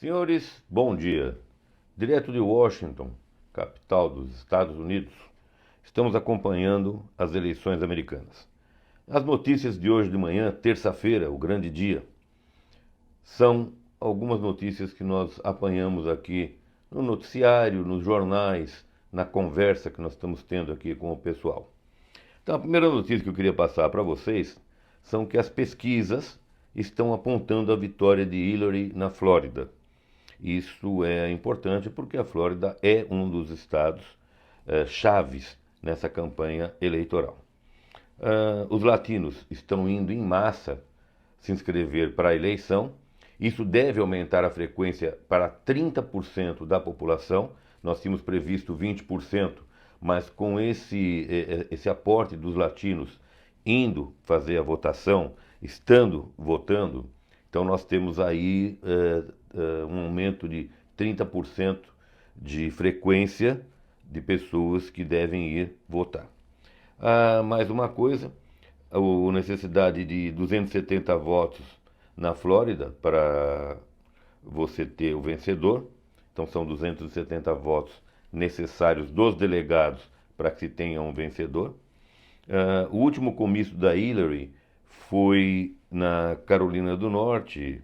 Senhores, bom dia. Direto de Washington, capital dos Estados Unidos, estamos acompanhando as eleições americanas. As notícias de hoje de manhã, terça-feira, o grande dia, são algumas notícias que nós apanhamos aqui no noticiário, nos jornais, na conversa que nós estamos tendo aqui com o pessoal. Então, a primeira notícia que eu queria passar para vocês são que as pesquisas estão apontando a vitória de Hillary na Flórida. Isso é importante porque a Flórida é um dos estados chaves nessa campanha eleitoral. Os latinos estão indo em massa se inscrever para a eleição. Isso deve aumentar a frequência para 30% da população. Nós tínhamos previsto 20%, mas com esse aporte dos latinos indo fazer a votação, estando votando, então nós temos aí um aumento de 30% de frequência de pessoas que devem ir votar. Mais uma coisa, a necessidade de 270 votos na Flórida para você ter o vencedor. Então são 270 votos necessários dos delegados para que se tenha um vencedor. O último comício da Hillary foi na Carolina do Norte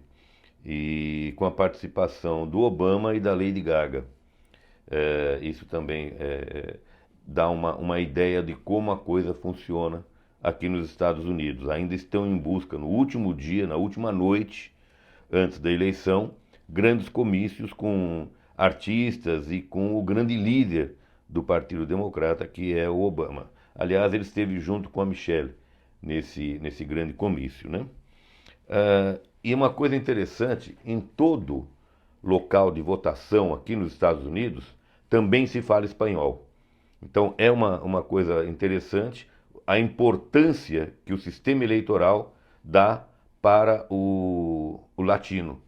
e com a participação do Obama e da Lady Gaga. Isso também dá uma ideia de como a coisa funciona aqui nos Estados Unidos. Ainda estão em busca, no último dia, na última noite, antes da eleição, grandes comícios com artistas e com o grande líder do Partido Democrata, que é o Obama. Aliás, ele esteve junto com a Michelle nesse grande comício, né? E uma coisa interessante, em todo local de votação aqui nos Estados Unidos, também se fala espanhol. Então é uma coisa interessante a importância que o sistema eleitoral dá para o latino,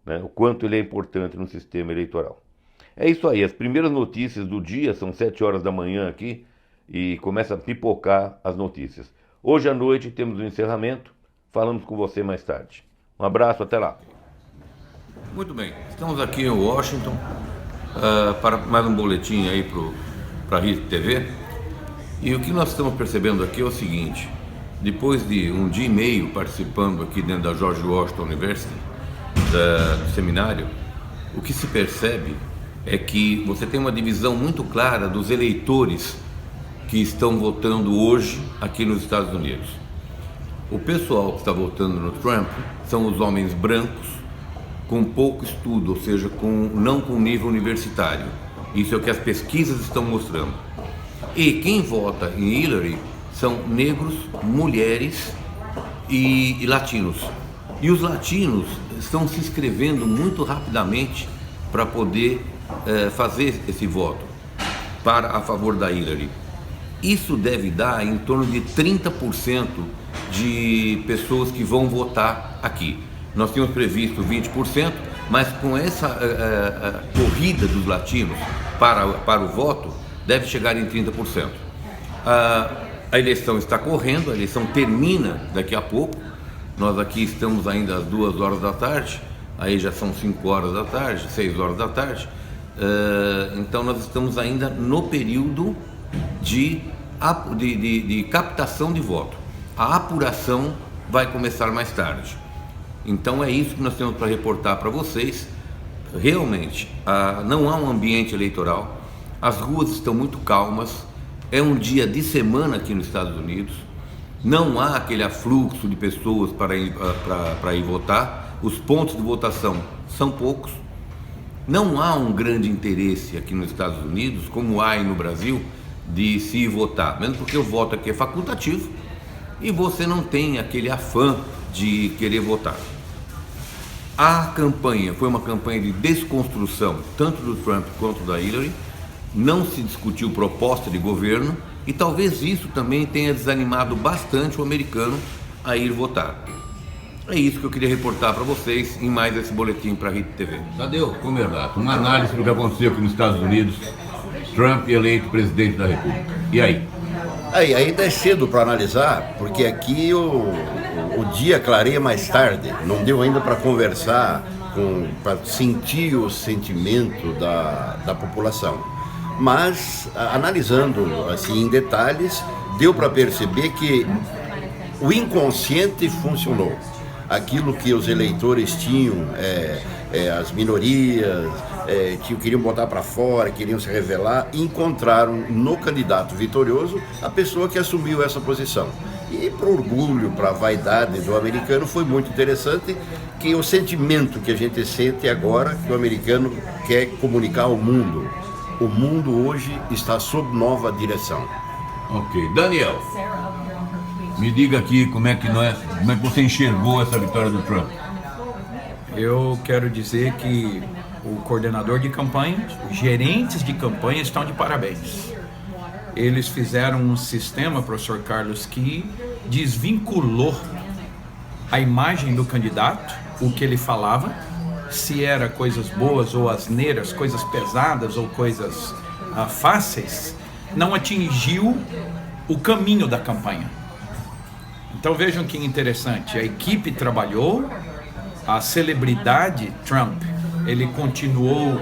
né? O quanto ele é importante no sistema eleitoral. É isso aí, as primeiras notícias do dia, são 7 horas da manhã aqui, e começa a pipocar as notícias. Hoje à noite temos um encerramento, falamos com você mais tarde. Um abraço, até lá. Muito bem, estamos aqui em Washington para mais um boletim aí para a RIT TV. E o que nós estamos percebendo aqui é o seguinte: depois de um dia e meio participando aqui dentro da George Washington University, do seminário, o que se percebe é que você tem uma divisão muito clara dos eleitores que estão votando hoje aqui nos Estados Unidos. O pessoal que está votando no Trump são os homens brancos com pouco estudo, ou seja, não com nível universitário. Isso é o que as pesquisas estão mostrando. E quem vota em Hillary são negros, mulheres e latinos. E os latinos estão se inscrevendo muito rapidamente para poder fazer esse voto a favor da Hillary. Isso deve dar em torno de 30% de pessoas que vão votar aqui. Nós tínhamos previsto 20%, mas com essa corrida dos latinos para o voto, deve chegar em 30%. A eleição está correndo, a eleição termina daqui a pouco. Nós aqui estamos ainda às 2 horas da tarde, aí já são 5 horas da tarde, 6 horas da tarde. Então nós estamos ainda no período de captação de voto. A apuração vai começar mais tarde. Então é isso que nós temos para reportar para vocês. Realmente, não há um ambiente eleitoral, as ruas estão muito calmas, é um dia de semana aqui nos Estados Unidos, não há aquele afluxo de pessoas para ir votar, os pontos de votação são poucos, não há um grande interesse aqui nos Estados Unidos, como há aí no Brasil, de se ir votar, mesmo porque o voto aqui é facultativo e você não tem aquele afã de querer votar. A campanha foi uma campanha de desconstrução, tanto do Trump quanto da Hillary, não se discutiu proposta de governo e talvez isso também tenha desanimado bastante o americano a ir votar. É isso que eu queria reportar para vocês em mais esse boletim para a RIT TV. Tadeu, Comerlato, uma análise do que aconteceu aqui nos Estados Unidos, Trump eleito presidente da República. E aí? Ainda é cedo para analisar, porque aqui o dia clareia mais tarde, não deu ainda para conversar para sentir o sentimento da população. Mas, analisando assim em detalhes, deu para perceber que o inconsciente funcionou. Aquilo que os eleitores tinham, as minorias, queriam botar para fora, queriam se revelar, encontraram no candidato vitorioso a pessoa que assumiu essa posição. E para o orgulho, para a vaidade do americano, foi muito interessante que o sentimento que a gente sente agora, que o americano quer comunicar ao mundo. O mundo hoje está sob nova direção. Ok. Daniel, me diga aqui como é que você enxergou essa vitória do Trump. Eu quero dizer que o coordenador de campanha, os gerentes de campanha estão de parabéns. Eles fizeram um sistema, professor Carlos, que desvinculou a imagem do candidato, o que ele falava, se era coisas boas ou asneiras, coisas pesadas ou coisas fáceis, não atingiu o caminho da campanha. Então vejam que interessante, a equipe trabalhou, a celebridade Trump, ele continuou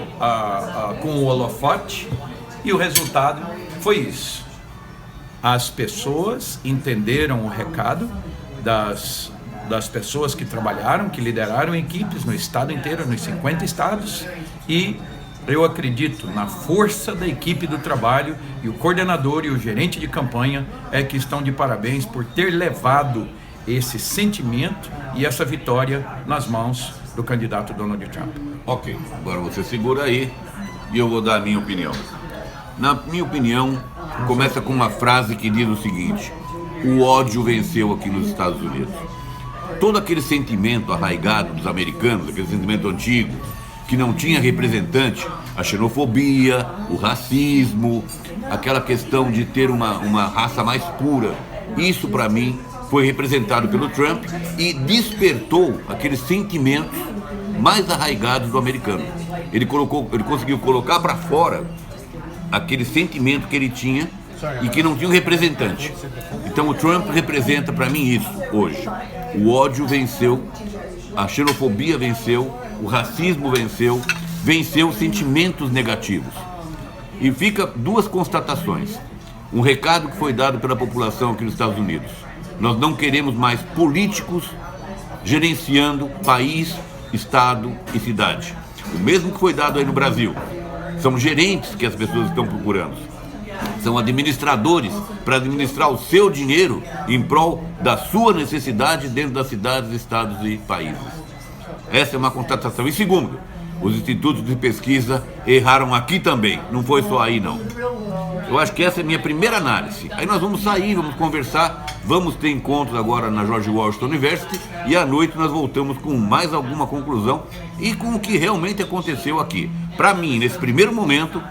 com o holofote e o resultado foi isso. As pessoas entenderam o recado das pessoas que trabalharam, que lideraram equipes no estado inteiro, nos 50 estados, e eu acredito na força da equipe do trabalho, e o coordenador e o gerente de campanha que estão de parabéns por ter levado esse sentimento e essa vitória nas mãos do candidato Donald Trump. Ok, agora você segura aí e eu vou dar a minha opinião. Na minha opinião, começa com uma frase que diz o seguinte: o ódio venceu aqui nos Estados Unidos. Todo aquele sentimento arraigado dos americanos, aquele sentimento antigo, que não tinha representante, a xenofobia, o racismo, aquela questão de ter uma raça mais pura, isso para mim foi representado pelo Trump e despertou aqueles sentimentos mais arraigados do americano. Ele conseguiu colocar para fora aquele sentimento que ele tinha e que não tinha um representante. Então o Trump representa para mim isso hoje. O ódio venceu, a xenofobia venceu, o racismo venceu os sentimentos negativos. E fica duas constatações. Um recado que foi dado pela população aqui nos Estados Unidos: nós não queremos mais políticos gerenciando país, estado e cidade. O mesmo que foi dado aí no Brasil. São gerentes que as pessoas estão procurando. São administradores para administrar o seu dinheiro em prol da sua necessidade dentro das cidades, estados e países. Essa é uma constatação. E segundo, os institutos de pesquisa erraram aqui também. Não foi só aí, não. Eu acho que essa é a minha primeira análise. Aí nós vamos sair, vamos conversar, vamos ter encontros agora na George Washington University e à noite nós voltamos com mais alguma conclusão e com o que realmente aconteceu aqui. Para mim, nesse primeiro momento,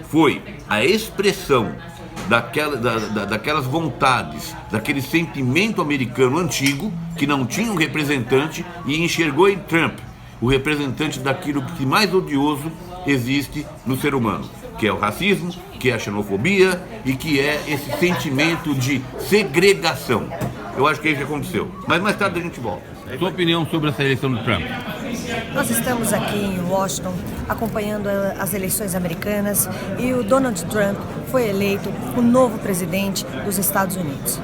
foi a expressão daquelas vontades, daquele sentimento americano antigo que não tinha um representante e enxergou em Trump o representante daquilo que mais odioso existe no ser humano, que é o racismo, que é a xenofobia e que é esse sentimento de segregação. Eu acho que é isso que aconteceu. Mas mais tarde a gente volta. Sua opinião sobre essa eleição do Trump? Nós estamos aqui em Washington acompanhando as eleições americanas e o Donald Trump foi eleito o novo presidente dos Estados Unidos.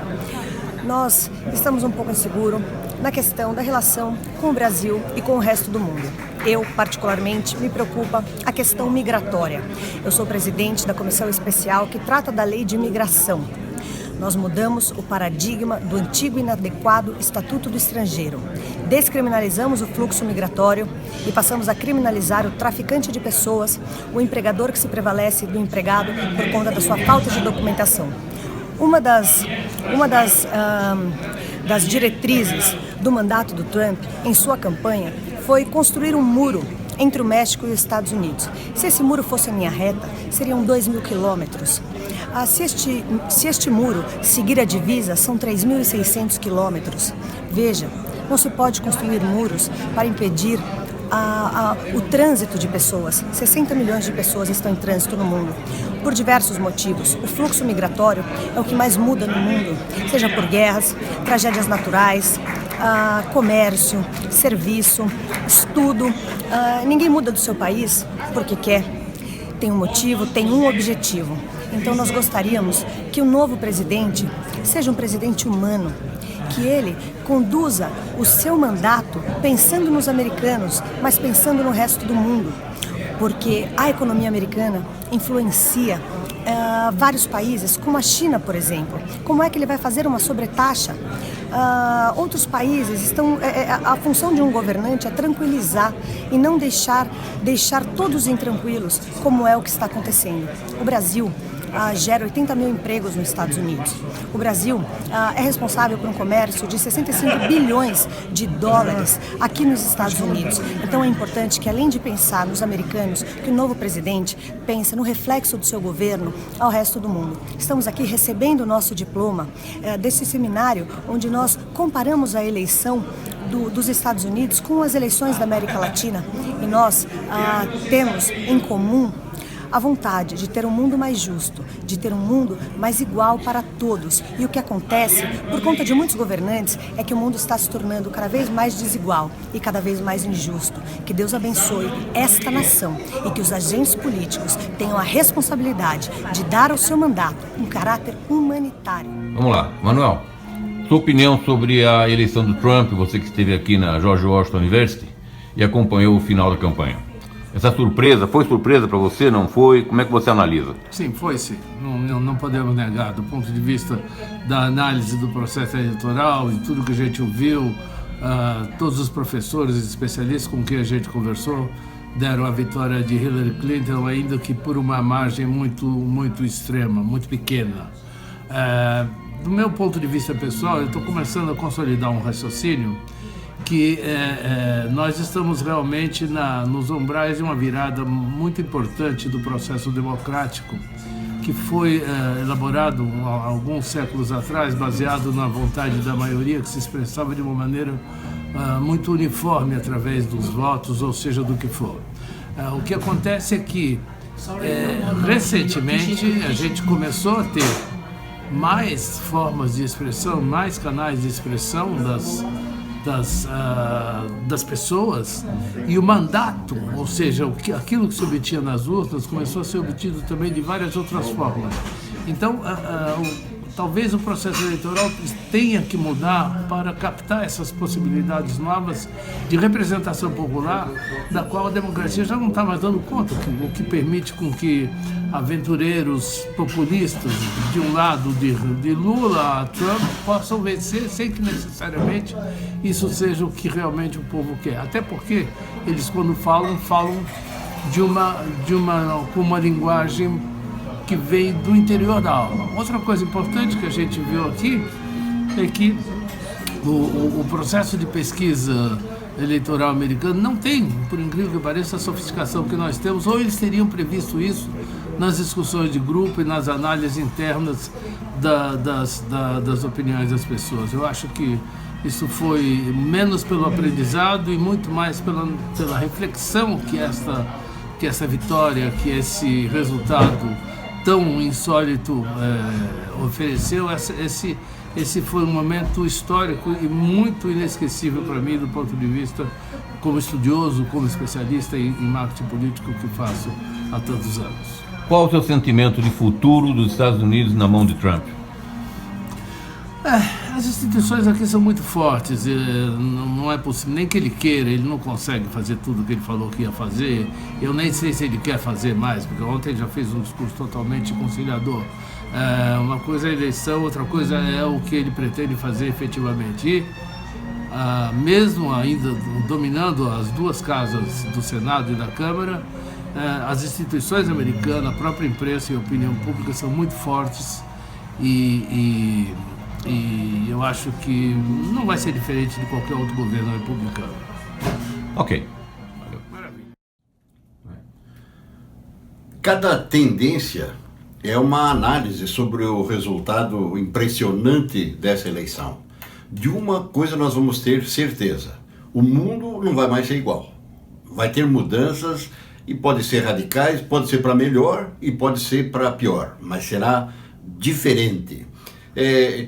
Nós estamos um pouco inseguros na questão da relação com o Brasil e com o resto do mundo. Eu, particularmente, me preocupa a questão migratória. Eu sou presidente da comissão especial que trata da lei de imigração. Nós mudamos o paradigma do antigo e inadequado Estatuto do Estrangeiro. Descriminalizamos o fluxo migratório e passamos a criminalizar o traficante de pessoas, o empregador que se prevalece do empregado por conta da sua falta de documentação. Uma das diretrizes do mandato do Trump em sua campanha foi construir um muro entre o México e os Estados Unidos. Se esse muro fosse em linha reta, seriam 2.000 quilômetros. Se este muro seguir a divisa, são 3.600 quilômetros. Veja, não se pode construir muros para impedir o trânsito de pessoas. 60 milhões de pessoas estão em trânsito no mundo, por diversos motivos. O fluxo migratório é o que mais muda no mundo, seja por guerras, tragédias naturais, comércio, serviço, estudo. Ninguém muda do seu país porque quer. Tem um motivo, tem um objetivo. Então nós gostaríamos que o novo presidente seja um presidente humano, que ele conduza o seu mandato pensando nos americanos, mas pensando no resto do mundo, porque a economia americana influencia vários países, como a China, por exemplo. Como é que ele vai fazer uma sobretaxa? Outros países estão... a função de um governante é tranquilizar e não deixar todos intranquilos, como é o que está acontecendo. O Brasil gera 80 mil empregos nos Estados Unidos. O Brasil é responsável por um comércio de 65 bilhões de dólares aqui nos Estados Unidos. Então é importante que, além de pensar nos americanos, que o novo presidente pense no reflexo do seu governo ao resto do mundo. Estamos aqui recebendo o nosso diploma desse seminário, onde nós comparamos a eleição dos Estados Unidos com as eleições da América Latina, e nós temos em comum a vontade de ter um mundo mais justo, de ter um mundo mais igual para todos. E o que acontece, por conta de muitos governantes, é que o mundo está se tornando cada vez mais desigual e cada vez mais injusto. Que Deus abençoe esta nação e que os agentes políticos tenham a responsabilidade de dar ao seu mandato um caráter humanitário. Vamos lá, Manuel, sua opinião sobre a eleição do Trump, você que esteve aqui na George Washington University e acompanhou o final da campanha. Essa surpresa, foi surpresa para você, não foi? Como é que você analisa? Sim, foi sim. Não podemos negar. Do ponto de vista da análise do processo eleitoral e tudo que a gente ouviu, todos os professores e especialistas com quem a gente conversou deram a vitória de Hillary Clinton, ainda que por uma margem muito extrema, muito pequena. Do meu ponto de vista pessoal, eu estou começando a consolidar um raciocínio que nós estamos realmente nos umbrais de uma virada muito importante do processo democrático, que foi elaborado há alguns séculos atrás, baseado na vontade da maioria, que se expressava de uma maneira muito uniforme através dos votos, ou seja, do que for. O que acontece é que, recentemente, a gente começou a ter mais formas de expressão, mais canais de expressão das pessoas, e o mandato, ou seja, aquilo que se obtinha nas urnas, começou a ser obtido também de várias outras formas. Então, talvez o processo eleitoral tenha que mudar para captar essas possibilidades novas de representação popular, da qual a democracia já não está mais dando conta, o que permite com que aventureiros populistas, de um lado de Lula a Trump, possam vencer sem que necessariamente isso seja o que realmente o povo quer. Até porque eles, quando falam com uma linguagem que vem do interior da alma. Outra coisa importante que a gente viu aqui é que o processo de pesquisa eleitoral americano não tem, por incrível que pareça, a sofisticação que nós temos, ou eles teriam previsto isso nas discussões de grupo e nas análises internas das opiniões das pessoas. Eu acho que isso foi menos pelo aprendizado e muito mais pela reflexão que essa vitória, que esse resultado tão insólito ofereceu. Esse foi um momento histórico e muito inesquecível para mim, do ponto de vista como estudioso, como especialista em marketing político que faço há tantos anos. Qual o seu sentimento de futuro dos Estados Unidos na mão de Trump? As instituições aqui são muito fortes, não é possível, nem que ele queira, ele não consegue fazer tudo o que ele falou que ia fazer. Eu nem sei se ele quer fazer mais, porque ontem ele já fez um discurso totalmente conciliador. Uma coisa é a eleição, outra coisa é o que ele pretende fazer efetivamente. E, mesmo ainda dominando as duas casas do Senado e da Câmara, as instituições americanas, a própria imprensa e a opinião pública são muito fortes e eu acho que não vai ser diferente de qualquer outro governo republicano. Ok. Maravilha. Cada tendência é uma análise sobre o resultado impressionante dessa eleição. De uma coisa nós vamos ter certeza: o mundo não vai mais ser igual. Vai ter mudanças, e pode ser radicais, pode ser para melhor e pode ser para pior, mas será diferente.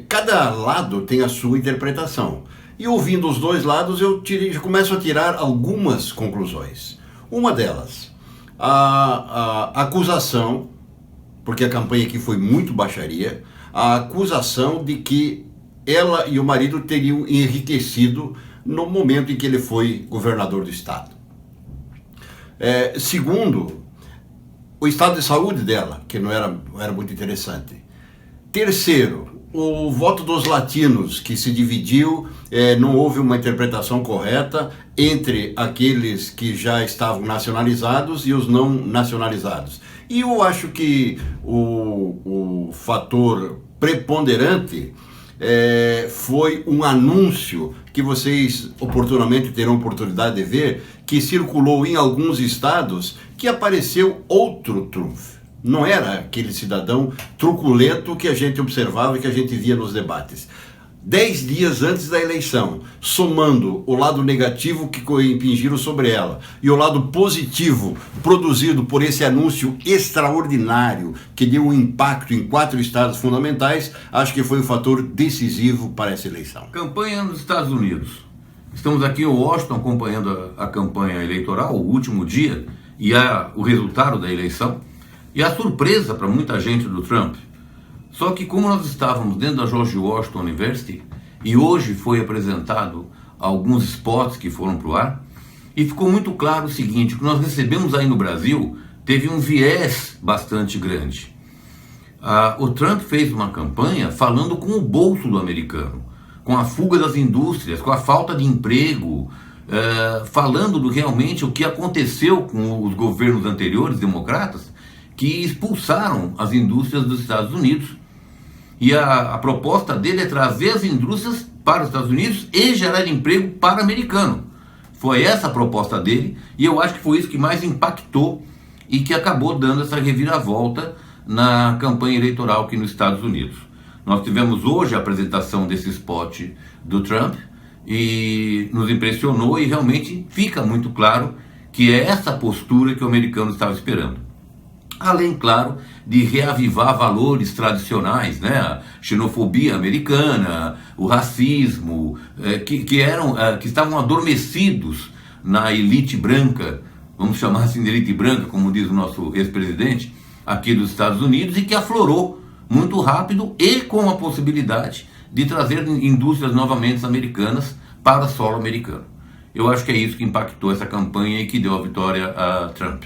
Cada lado tem a sua interpretação. E ouvindo os dois lados, eu começo a tirar algumas conclusões. Uma delas, a acusação, porque a campanha aqui foi muito baixaria, a acusação de que ela e o marido teriam enriquecido no momento em que ele foi governador do estado. Segundo, o estado de saúde dela, que não era muito interessante. Terceiro, o voto dos latinos, que se dividiu, não houve uma interpretação correta entre aqueles que já estavam nacionalizados e os não nacionalizados. E eu acho que o fator preponderante foi um anúncio que vocês oportunamente terão oportunidade de ver, que circulou em alguns estados, que apareceu outro Trump. Não era aquele cidadão truculento que a gente observava e que a gente via nos debates. 10 dias antes da eleição, somando o lado negativo que impingiram sobre ela e o lado positivo produzido por esse anúncio extraordinário que deu um impacto em 4 estados fundamentais, acho que foi um fator decisivo para essa eleição. Campanha nos Estados Unidos. Estamos aqui em Washington acompanhando a campanha eleitoral, o último dia, e o resultado da eleição. E a surpresa para muita gente do Trump. Só que como nós estávamos dentro da George Washington University, e hoje foi apresentado alguns spots que foram para o ar, e ficou muito claro o seguinte: o que nós recebemos aí no Brasil teve um viés bastante grande. O Trump fez uma campanha falando com o bolso do americano, com a fuga das indústrias, com a falta de emprego, falando realmente o que aconteceu com os governos anteriores, democratas, que expulsaram as indústrias dos Estados Unidos. E a proposta dele é trazer as indústrias para os Estados Unidos e gerar emprego para o americano. Foi essa a proposta dele, e eu acho que foi isso que mais impactou e que acabou dando essa reviravolta na campanha eleitoral aqui nos Estados Unidos. Nós tivemos hoje a apresentação desse spot do Trump e nos impressionou, e realmente fica muito claro que é essa postura que o americano estava esperando. Além, claro, de reavivar valores tradicionais, né? A xenofobia americana, o racismo, que estavam adormecidos na elite branca, vamos chamar assim de elite branca, como diz o nosso ex-presidente, aqui dos Estados Unidos, e que aflorou muito rápido e com a possibilidade de trazer indústrias novamente americanas para solo americano. Eu acho que é isso que impactou essa campanha e que deu a vitória a Trump.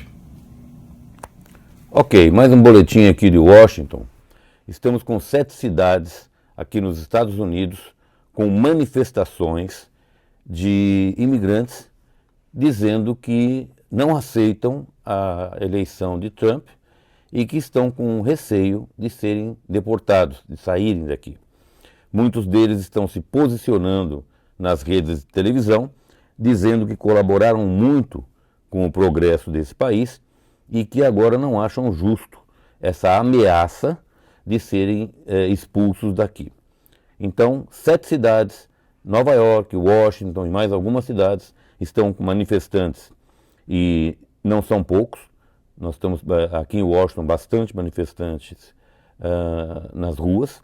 Ok, mais um boletim aqui de Washington. Estamos com 7 cidades aqui nos Estados Unidos com manifestações de imigrantes dizendo que não aceitam a eleição de Trump e que estão com receio de serem deportados, de saírem daqui. Muitos deles estão se posicionando nas redes de televisão, dizendo que colaboraram muito com o progresso desse país e que agora não acham justo essa ameaça de serem expulsos daqui. Então, 7 cidades, Nova York, Washington e mais algumas cidades, estão com manifestantes, e não são poucos. Nós estamos aqui em Washington bastante manifestantes nas ruas,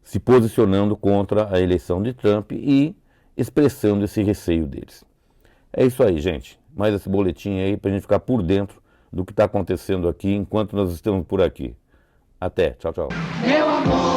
se posicionando contra a eleição de Trump e expressando esse receio deles. É isso aí, gente. Mais esse boletim aí para a gente ficar por dentro do que está acontecendo aqui enquanto nós estamos por aqui. Até. Tchau, tchau. Meu amor.